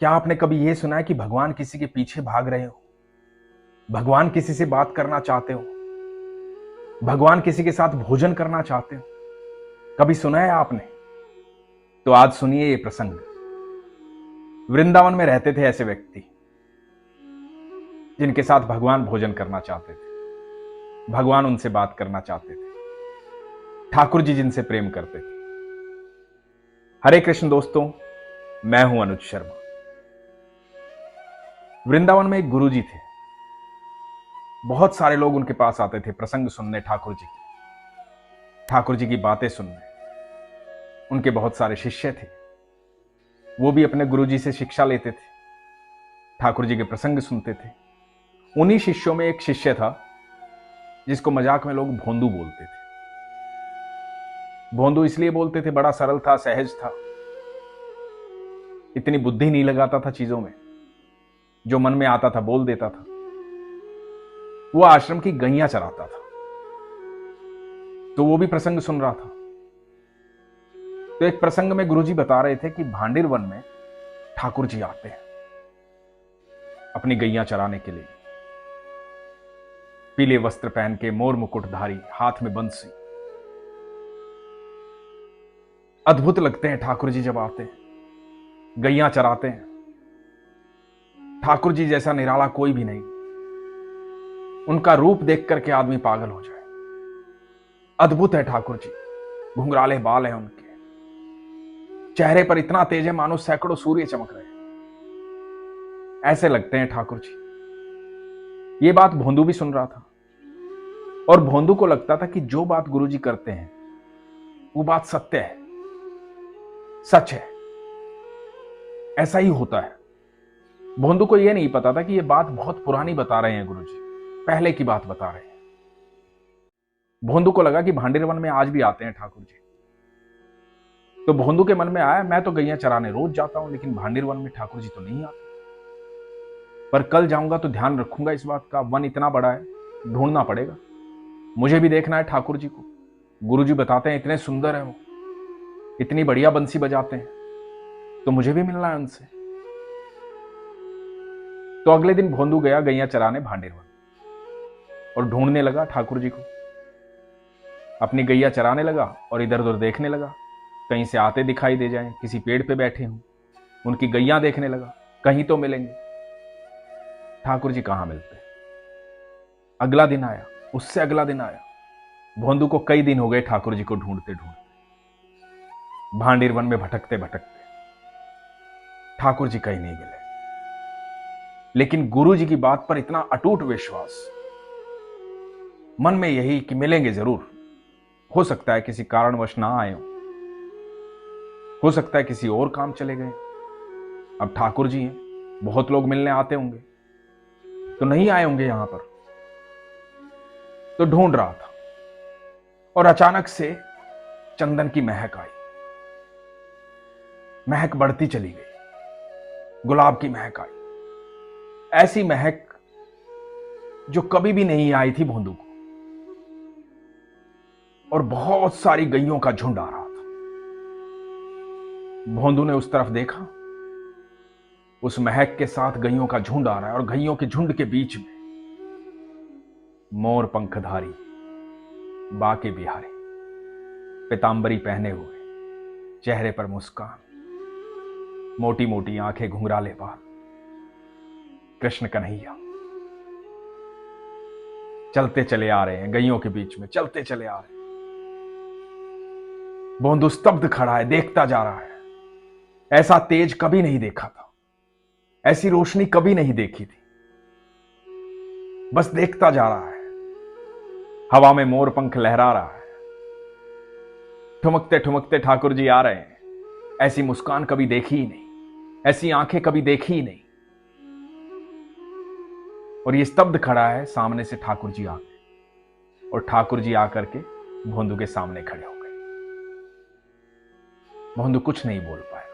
क्या आपने कभी यह सुना है कि भगवान किसी के पीछे भाग रहे हो? भगवान किसी से बात करना चाहते हो? भगवान किसी के साथ भोजन करना चाहते हो? कभी सुना है आपने? तो आज सुनिए ये प्रसंग। वृंदावन में रहते थे ऐसे व्यक्ति जिनके साथ भगवान भोजन करना चाहते थे, भगवान उनसे बात करना चाहते थे, ठाकुर जी जिनसे प्रेम करते थे। हरे कृष्ण दोस्तों, मैं हूं अनुज शर्मा। वृंदावन में एक गुरु जी थे। बहुत सारे लोग उनके पास आते थे प्रसंग सुनने, ठाकुर जी की बातें सुनने। उनके बहुत सारे शिष्य थे, वो भी अपने गुरु जी से शिक्षा लेते थे, ठाकुर जी के प्रसंग सुनते थे। उन्हीं शिष्यों में एक शिष्य था जिसको मजाक में लोग भोंदू बोलते थे। भोंदू इसलिए बोलते थे, बड़ा सरल था, सहज था, इतनी बुद्धि नहीं लगाता था चीजों में, जो मन में आता था बोल देता था। वो आश्रम की गैया चराता था, तो वो भी प्रसंग सुन रहा था। तो एक प्रसंग में गुरुजी बता रहे थे कि भांडिर वन में ठाकुर जी आते हैं अपनी गैया चराने के लिए। पीले वस्त्र पहन के, मोर मुकुटधारी, हाथ में बंसी। अद्भुत लगते हैं ठाकुर जी जब आते हैं, गैया चराते हैं। ठाकुर जी जैसा निराला कोई भी नहीं। उनका रूप देख करके आदमी पागल हो जाए। अद्भुत है ठाकुर जी। घुंघराले बाल हैं उनके, चेहरे पर इतना तेज है मानो सैकड़ों सूर्य चमक रहे हैं। ऐसे लगते हैं ठाकुर जी। ये बात भोंदू भी सुन रहा था, और भोंदू को लगता था कि जो बात गुरुजी करते हैं वो बात सत्य है, सच है, ऐसा ही होता है। भोंदू को यह नहीं पता था कि यह बात बहुत पुरानी बता रहे हैं गुरुजी, पहले की बात बता रहे हैं। भोंदू को लगा कि भांडिर वन में आज भी आते हैं ठाकुर जी। तो भोंदू के मन में आया, मैं तो गैया चराने रोज जाता हूं, लेकिन भांडिर वन में ठाकुर जी तो नहीं आते। पर कल जाऊंगा तो ध्यान रखूंगा इस बात का, वन इतना बड़ा है, ढूंढना पड़ेगा, मुझे भी देखना है ठाकुर जी को। गुरुजी बताते हैं इतने सुंदर है वो, इतनी बढ़िया बंसी बजाते हैं, तो मुझे भी मिलना है उनसे। तो अगले दिन भोंदू गया गैया चराने भांडिर वन, और ढूंढने लगा ठाकुर जी को। अपनी गैया चराने लगा और इधर उधर देखने लगा, कहीं से आते दिखाई दे जाएं, किसी पेड़ पे बैठे हों, उनकी गैया देखने लगा, कहीं तो मिलेंगे। ठाकुर जी कहां मिलते। अगला दिन आया, उससे अगला दिन आया। भोंदू को कई दिन हो गए ठाकुर जी को ढूंढते ढूंढते, भांडिर वन में भटकते भटकते। ठाकुर जी कहीं नहीं मिले। लेकिन गुरु जी की बात पर इतना अटूट विश्वास, मन में यही कि मिलेंगे जरूर। हो सकता है किसी कारणवश ना आए हो सकता है किसी और काम चले गए। अब ठाकुर जी हैं, बहुत लोग मिलने आते होंगे, तो नहीं आए होंगे यहां पर। तो ढूंढ रहा था, और अचानक से चंदन की महक आई। महक बढ़ती चली गई, गुलाब की महक आई, ऐसी महक जो कभी भी नहीं आई थी भोंदू को। और बहुत सारी गैयों का झुंड आ रहा था। भोंदू ने उस तरफ देखा, उस महक के साथ गैयों का झुंड आ रहा है, और गैयों के झुंड के बीच में मोर पंखधारी, बाके बिहारी, पीतांबरी पहने हुए, चेहरे पर मुस्कान, मोटी मोटी आंखें, घुंघराले बाल, कृष्ण कन्हैया चलते चले आ रहे हैं गैयों के बीच में, चलते चले आ रहे हैं। भोंदू स्तब्ध खड़ा है, देखता जा रहा है। ऐसा तेज कभी नहीं देखा था, ऐसी रोशनी कभी नहीं देखी थी। बस देखता जा रहा है। हवा में मोर पंख लहरा रहा है, ठुमकते ठुमकते ठाकुर जी आ रहे हैं। ऐसी मुस्कान कभी देखी ही नहीं, ऐसी आंखें कभी देखी ही नहीं। और ये स्तब्ध खड़ा है, सामने से ठाकुर जी आ गए, और ठाकुर जी आकर के भोंदू के सामने खड़े हो गए। भोंदू कुछ नहीं बोल पाया।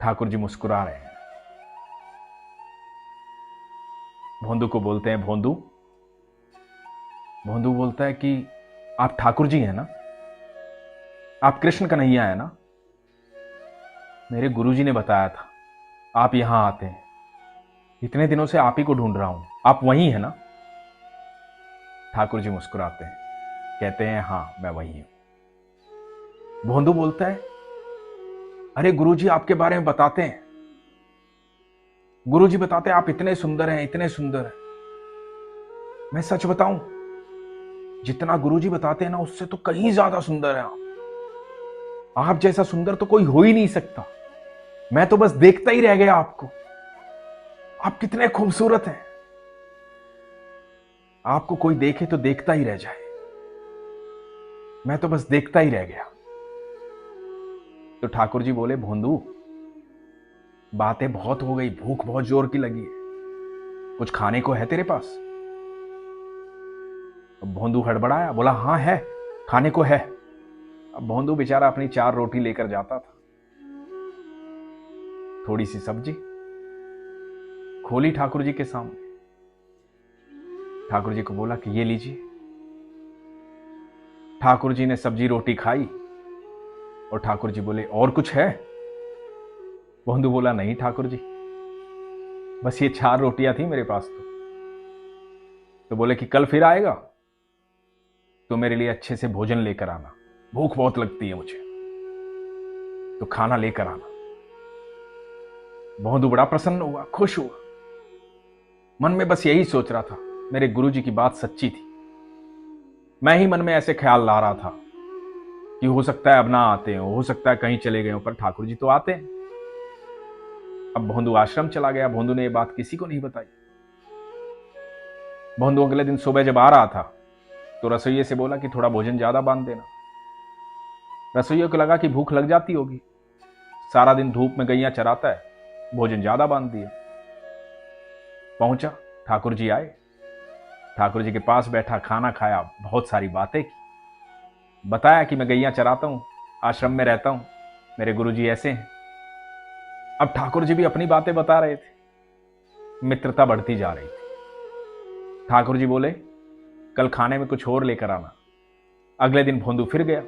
ठाकुर जी मुस्कुरा रहे हैं। भोंदू को बोलते हैं, भोंदू। भोंदू बोलता है कि आप ठाकुर जी हैं ना, आप कृष्ण कन्हैया है ना, मेरे गुरुजी ने बताया था आप यहां आते हैं, इतने दिनों से आप ही को ढूंढ रहा हूं, आप वही है ना? ठाकुर जी मुस्कुराते हैं, कहते हैं हाँ मैं वही हूं। भोंदू बोलता है, अरे गुरुजी आपके बारे में बताते हैं, गुरुजी बताते हैं आप इतने सुंदर हैं, इतने सुंदर हैं। मैं सच बताऊं, जितना गुरुजी बताते हैं ना उससे तो कहीं ज्यादा सुंदर है आप जैसा सुंदर तो कोई हो ही नहीं सकता। मैं तो बस देखता ही रह गया आपको, आप कितने खूबसूरत हैं, आपको कोई देखे तो देखता ही रह जाए, मैं तो बस देखता ही रह गया। तो ठाकुर जी बोले, भोंदू बातें बहुत हो गई, भूख बहुत जोर की लगी है, कुछ खाने को है तेरे पास? अब भोंदू हड़बड़ाया, बोला हाँ है, खाने को है। अब भोंदू बेचारा अपनी 4 रोटी लेकर जाता था, थोड़ी सी सब्जी खोली ठाकुर जी के सामने, ठाकुर जी को बोला कि ये लीजिए। ठाकुर जी ने सब्जी रोटी खाई और ठाकुर जी बोले, और कुछ है? भोंदू बोला, नहीं ठाकुर जी, बस ये 4 रोटियां थी मेरे पास। तो बोले कि कल फिर आएगा तो मेरे लिए अच्छे से भोजन लेकर आना, भूख बहुत लगती है मुझे, तो खाना लेकर आना। भोंदू बड़ा प्रसन्न हुआ, खुश हुआ, मन में बस यही सोच रहा था, मेरे गुरुजी की बात सच्ची थी। मैं ही मन में ऐसे ख्याल ला रहा था कि हो सकता है अब ना आते हो सकता है कहीं चले गए हो, पर ठाकुर जी तो आते हैं। अब भोंदू आश्रम चला गया। भोंदू ने यह बात किसी को नहीं बताई। भोंदू अगले दिन सुबह जब आ रहा था तो रसोइये से बोला कि थोड़ा भोजन ज्यादा बांध देना। रसोइये को लगा कि भूख लग जाती होगी, सारा दिन धूप में गैया चराता है, भोजन ज्यादा बांध दिया। पहुंचा, ठाकुर जी आए, ठाकुर जी के पास बैठा, खाना खाया, बहुत सारी बातें की, बताया कि मैं गैया चराता हूं, आश्रम में रहता हूं, मेरे गुरुजी ऐसे हैं। अब ठाकुर जी भी अपनी बातें बता रहे थे, मित्रता बढ़ती जा रही थी। ठाकुर जी बोले, कल खाने में कुछ और लेकर आना। अगले दिन भोंदू फिर गया।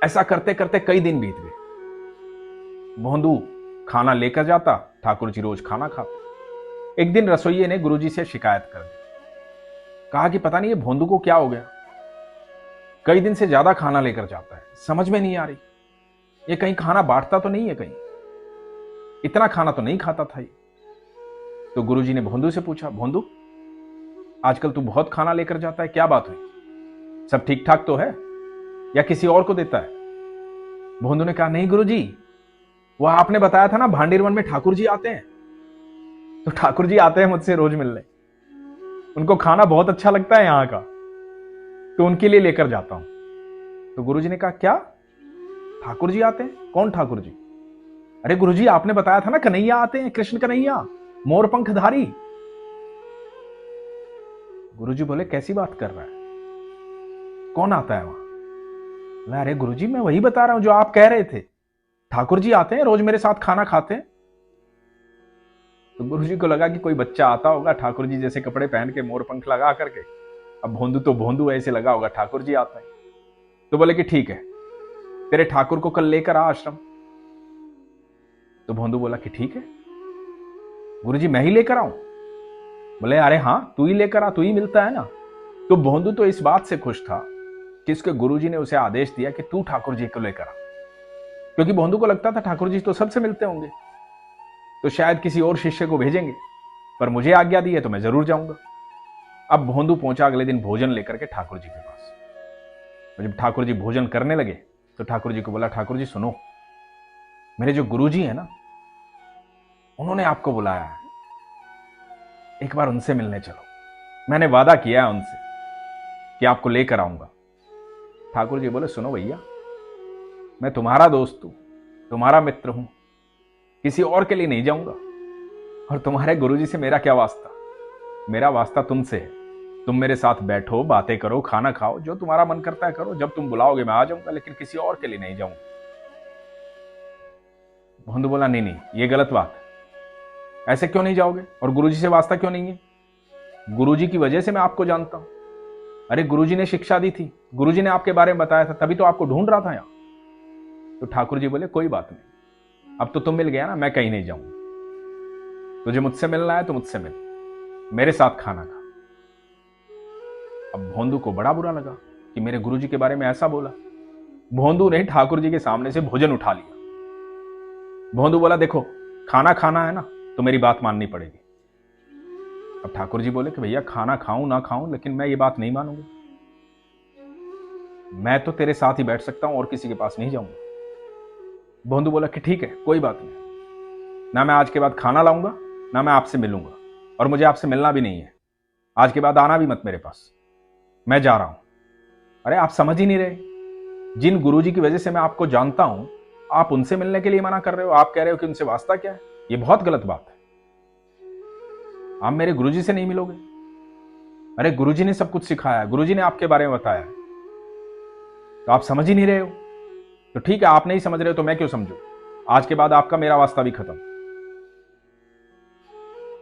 ऐसा करते करते कई दिन बीत गए। भोंदू खाना लेकर जाता, ठाकुर जी रोज खाना खाते। एक दिन रसोइये ने गुरुजी से शिकायत कर दी, कहा कि पता नहीं ये भोंदू को क्या हो गया, कई दिन से ज्यादा खाना लेकर जाता है, समझ में नहीं आ रही, ये कहीं खाना बांटता तो नहीं है, कहीं इतना खाना तो नहीं खाता था ये। तो गुरुजी ने भोंदू से पूछा, भोंदू आजकल तू बहुत खाना लेकर जाता है, क्या बात हुई, सब ठीक ठाक तो है या किसी और को देता है? भोंदू ने कहा, नहीं गुरुजी, वो आपने बताया था ना भांडीर वन में ठाकुर जी आते हैं, तो ठाकुर जी आते हैं मुझसे रोज मिलने, उनको खाना बहुत अच्छा लगता है यहां का, तो उनके लिए लेकर जाता हूं। तो गुरुजी ने कहा, क्या ठाकुर जी आते हैं? कौन ठाकुर जी? अरे गुरुजी आपने बताया था ना कन्हैया आते हैं, कृष्ण कन्हैया, मोर पंखधारी। गुरुजी बोले, कैसी बात कर रहा है, कौन आता है वहां? अरे गुरुजी मैं वही बता रहा हूं जो आप कह रहे थे, ठाकुर जी आते हैं, रोज मेरे साथ खाना खाते हैं। तो गुरुजी को लगा कि कोई बच्चा आता होगा ठाकुर जी जैसे कपड़े पहन के, मोर पंख लगा करके। अब भोंदू तो भोंदू ऐसे लगा होगा, ठाकुर जी आता है। तो बोले कि ठीक है, तेरे ठाकुर को कल लेकर आ आश्रम। तो भोंदू बोला कि ठीक है गुरुजी, मैं ही लेकर आऊं? बोले, अरे हां तू ही लेकर आ, तू ही मिलता है ना। तो भोंदू तो इस बात से खुश था कि इसके गुरुजी ने उसे आदेश दिया कि तू ठाकुर जी को लेकर आ, क्योंकि भोंदू को लगता था ठाकुर जी तो सबसे मिलते होंगे, तो शायद किसी और शिष्य को भेजेंगे, पर मुझे आज्ञा दी है तो मैं जरूर जाऊंगा। अब भोंदू पहुंचा अगले दिन भोजन लेकर के ठाकुर जी के पास। तो जब ठाकुर जी भोजन करने लगे तो ठाकुर जी को बोला, ठाकुर जी सुनो, मेरे जो गुरुजी हैं ना, उन्होंने आपको बुलाया है, एक बार उनसे मिलने चलो, मैंने वादा किया है उनसे कि आपको लेकर आऊंगा। ठाकुर जी बोले, सुनो भैया, मैं तुम्हारा दोस्त हूं, तुम्हारा मित्र हूं, किसी और के लिए नहीं जाऊंगा, और तुम्हारे गुरुजी से मेरा क्या वास्ता, मेरा वास्ता तुमसे है। तुम मेरे साथ बैठो, बातें करो, खाना खाओ, जो तुम्हारा मन करता है करो, जब तुम बुलाओगे मैं आ जाऊंगा, लेकिन किसी और के लिए नहीं जाऊंगा। भोंदू बोला, नहीं नहीं, ये गलत बात है, ऐसे क्यों नहीं जाओगे, और गुरुजी से वास्ता क्यों नहीं है? गुरुजी की वजह से मैं आपको जानता हूं, अरे गुरुजी ने शिक्षा दी थी, गुरुजी ने आपके बारे में बताया था, तभी तो आपको ढूंढ रहा था यहां। तो ठाकुर जी बोले, कोई बात नहीं, अब तो तुम मिल गया ना, मैं कहीं नहीं जाऊंगा। तुझे मुझसे मिलना है तो मुझसे मिल, मेरे साथ खाना खा। अब भोंदू को बड़ा बुरा लगा कि मेरे गुरुजी के बारे में ऐसा बोला। भोंदू ने ठाकुर जी के सामने से भोजन उठा लिया। भोंदू बोला, देखो खाना खाना है ना तो मेरी बात माननी पड़ेगी। अब ठाकुर जी बोले कि भैया खाना खाऊं ना खाऊं, लेकिन मैं ये बात नहीं मानूंगा। मैं तो तेरे साथ ही बैठ सकता हूं और किसी के पास नहीं जाऊंगा। भोंदू बोला कि ठीक है, कोई बात नहीं, ना मैं आज के बाद खाना लाऊंगा ना मैं आपसे मिलूंगा, और मुझे आपसे मिलना भी नहीं है। आज के बाद आना भी मत मेरे पास, मैं जा रहा हूं। अरे आप समझ ही नहीं रहे, जिन गुरुजी की वजह से मैं आपको जानता हूं, आप उनसे मिलने के लिए मना कर रहे हो। आप कह रहे हो कि उनसे वास्ता क्या है। ये बहुत गलत बात है। आप मेरे गुरुजी से नहीं मिलोगे। अरे गुरुजी ने सब कुछ सिखाया, गुरुजी ने आपके बारे में बताया, तो आप समझ ही नहीं रहे हो। तो ठीक है, आप नहीं समझ रहे हो तो मैं क्यों समझू। आज के बाद आपका मेरा वास्ता भी खत्म।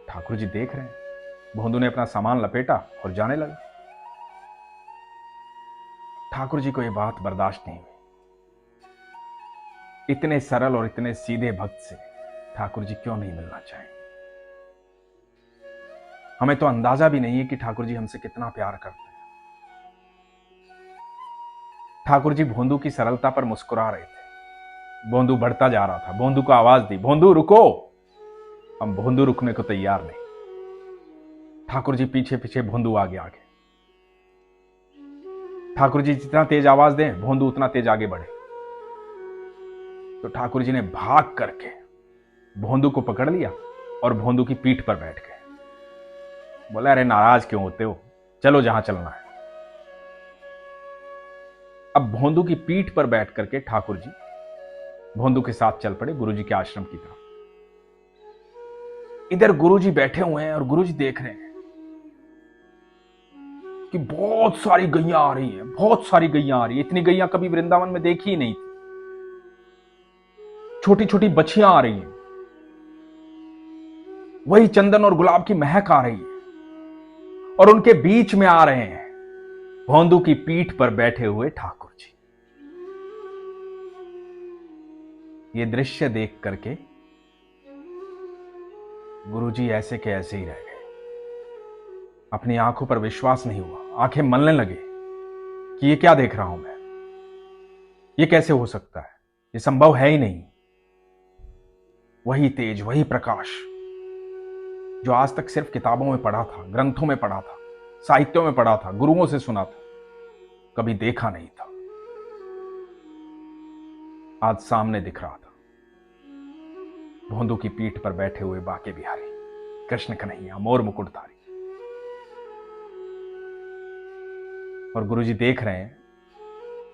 ठाकुर जी देख रहे हैं। भोंदू ने अपना सामान लपेटा और जाने लगा। ठाकुर जी को यह बात बर्दाश्त नहीं हुई। इतने सरल और इतने सीधे भक्त से ठाकुर जी क्यों नहीं मिलना चाहेंगे। हमें तो अंदाजा भी नहीं है कि ठाकुर जी हमसे कितना प्यार करते हैं। ठाकुर जी भोंदू की सरलता पर मुस्कुरा रहे थे। भोंदू बढ़ता जा रहा था। भोंदू को आवाज दी, भोंदू रुको। हम भोंदू रुकने को तैयार नहीं। ठाकुर जी पीछे पीछे, भोंदू आगे आगे। ठाकुर जी जितना तेज आवाज दें, भोंदू उतना तेज आगे बढ़े। तो ठाकुर जी ने भाग करके भोंदू को पकड़ लिया और भोंदू की पीठ पर बैठ गए। बोला, अरे नाराज क्यों होते हो, चलो जहां चलना है। अब भोंदू की पीठ पर बैठ करके ठाकुर जी भोंदू के साथ चल पड़े गुरुजी के आश्रम की तरफ। इधर गुरुजी बैठे हुए हैं और गुरुजी देख रहे हैं कि बहुत सारी गैयां आ रही है, बहुत सारी गैयां आ रही है। इतनी गैयां कभी वृंदावन में देखी ही नहीं थी। छोटी छोटी बछियां आ रही हैं, वही चंदन और गुलाब की महक आ रही है, और उनके बीच में आ रहे हैं भोंदू की पीठ पर बैठे हुए ठाकुर जी। ये दृश्य देख करके गुरुजी ऐसे के ऐसे ही रह गए। अपनी आंखों पर विश्वास नहीं हुआ। आंखें मलने लगे कि ये क्या देख रहा हूं मैं, ये कैसे हो सकता है, ये संभव है ही नहीं। वही तेज, वही प्रकाश जो आज तक सिर्फ किताबों में पढ़ा था, ग्रंथों में पढ़ा था, साहित्यों में पढ़ा था, गुरुओं से सुना था, कभी देखा नहीं था, आज सामने दिख रहा था। भोंदू की पीठ पर बैठे हुए बाके बिहारी कृष्ण कन्हैया मोर मुकुटधारी। और गुरुजी देख रहे हैं,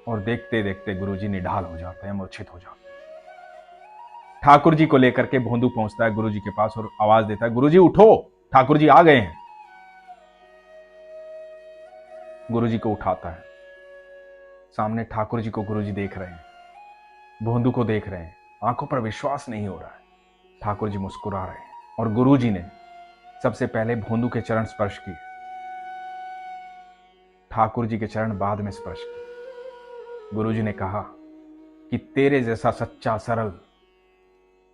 और देखते देखते गुरुजी निढाल हो जाते हैं, मूर्छित हो जाते हैं। ठाकुर जी को लेकर के भोंदू पहुंचता है गुरुजी के पास और आवाज देता है, गुरुजी उठो, ठाकुर जी आ गए हैं। गुरुजी को उठाता है। सामने ठाकुर जी को गुरुजी देख रहे हैं, भोंदू को देख रहे हैं। आंखों पर विश्वास नहीं हो रहा है। ठाकुर जी मुस्कुरा रहे हैं और गुरुजी ने सबसे पहले भोंदू के चरण स्पर्श किए। ठाकुर जी के चरण बाद में स्पर्श किए। गुरुजी ने कहा कि तेरे जैसा सच्चा, सरल,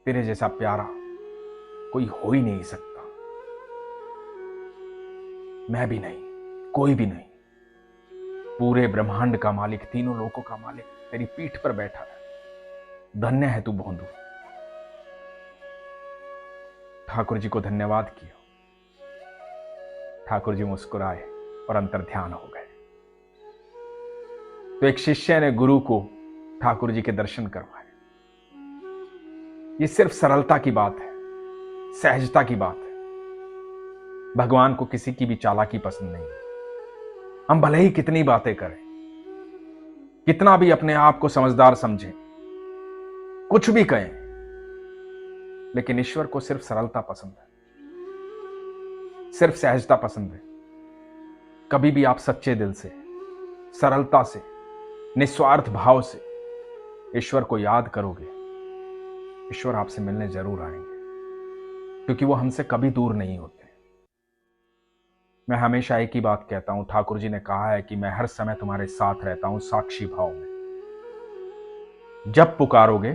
तेरे जैसा प्यारा कोई हो ही नहीं सकता। मैं भी नहीं, कोई भी नहीं। पूरे ब्रह्मांड का मालिक, तीनों लोकों का मालिक तेरी पीठ पर बैठा है। धन्य है तू भोंदू। ठाकुर जी को धन्यवाद किया। ठाकुर जी मुस्कुराए और अंतर्ध्यान हो गए। तो एक शिष्य ने गुरु को ठाकुर जी के दर्शन करवाए। ये सिर्फ सरलता की बात है, सहजता की बात है। भगवान को किसी की भी चालाकी पसंद नहीं। हम भले ही कितनी बातें करें, कितना भी अपने आप को समझदार समझें, कुछ भी कहें, लेकिन ईश्वर को सिर्फ सरलता पसंद है, सिर्फ सहजता पसंद है। कभी भी आप सच्चे दिल से, सरलता से, निस्वार्थ भाव से ईश्वर को याद करोगे, ईश्वर आपसे मिलने जरूर आएंगे, क्योंकि वो हमसे कभी दूर नहीं होते। मैं हमेशा एक ही बात कहता हूं, ठाकुर जी ने कहा है कि मैं हर समय तुम्हारे साथ रहता हूं, साक्षी भाव में। जब पुकारोगे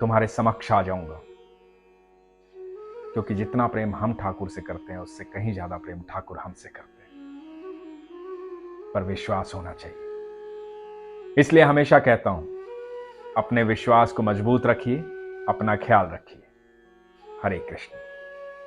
तुम्हारे समक्ष आ जाऊंगा, क्योंकि जितना प्रेम हम ठाकुर से करते हैं उससे कहीं ज्यादा प्रेम ठाकुर हमसे करते हैं। पर विश्वास होना चाहिए। इसलिए हमेशा कहता हूं, अपने विश्वास को मजबूत रखिए, अपना ख्याल रखिए। हरे कृष्ण।